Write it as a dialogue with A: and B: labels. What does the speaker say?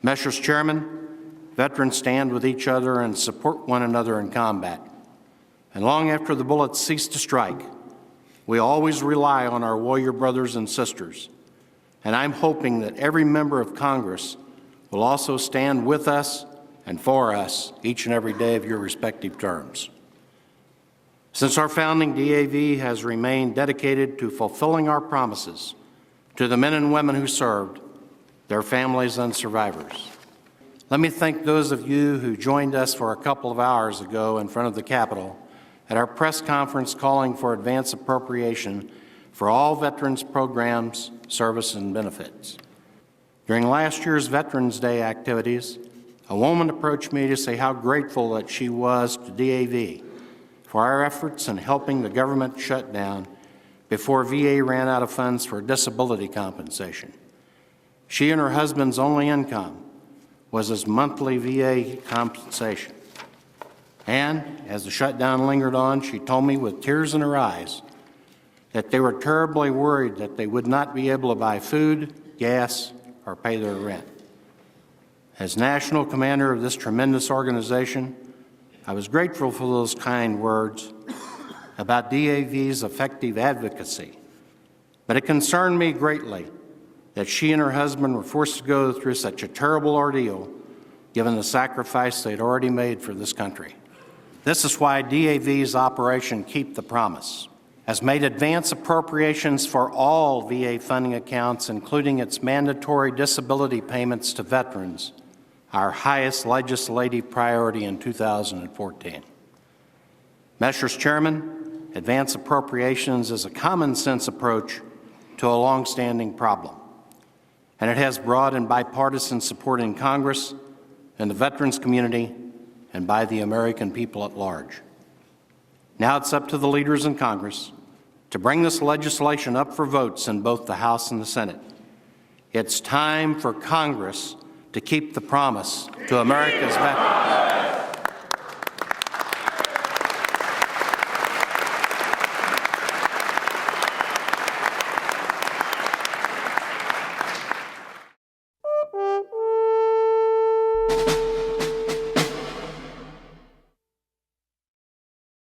A: Messrs. Chairman, veterans stand with each other and support one another in combat. And long after the bullets cease to strike, we always rely on our warrior brothers and sisters. And I'm hoping that every member of Congress will also stand with us and for us each and every day of your respective terms. Since our founding, DAV has remained dedicated to fulfilling our promises to the men and women who served, their families, and survivors. Let me thank those of you who joined us for a couple of hours ago in front of the Capitol at our press conference calling for advance appropriation for all veterans programs, service, and benefits. During last year's Veterans Day activities, a woman approached me to say how grateful that she was to DAV for our efforts in helping the government shut down before VA ran out of funds for disability compensation. She and her husband's only income was his monthly VA compensation. And as the shutdown lingered on, she told me with tears in her eyes that they were terribly worried that they would not be able to buy food, gas, or pay their rent. As national commander of this tremendous organization, I was grateful for those kind words about DAV's effective advocacy, but it concerned me greatly that she and her husband were forced to go through such a terrible ordeal given the sacrifice they'd already made for this country. This is why DAV's Operation Keep the Promise has made advance appropriations for all VA funding accounts, including its mandatory disability payments to veterans, our highest legislative priority in 2014. Messrs. Chairman, advance appropriations is a common-sense approach to a long-standing problem, and it has broad and bipartisan support in Congress, in the veterans community, and by the American people at large. Now it's up to the leaders in Congress to bring this legislation up for votes in both the House and the Senate. It's time for Congress to keep the promise to America's veterans.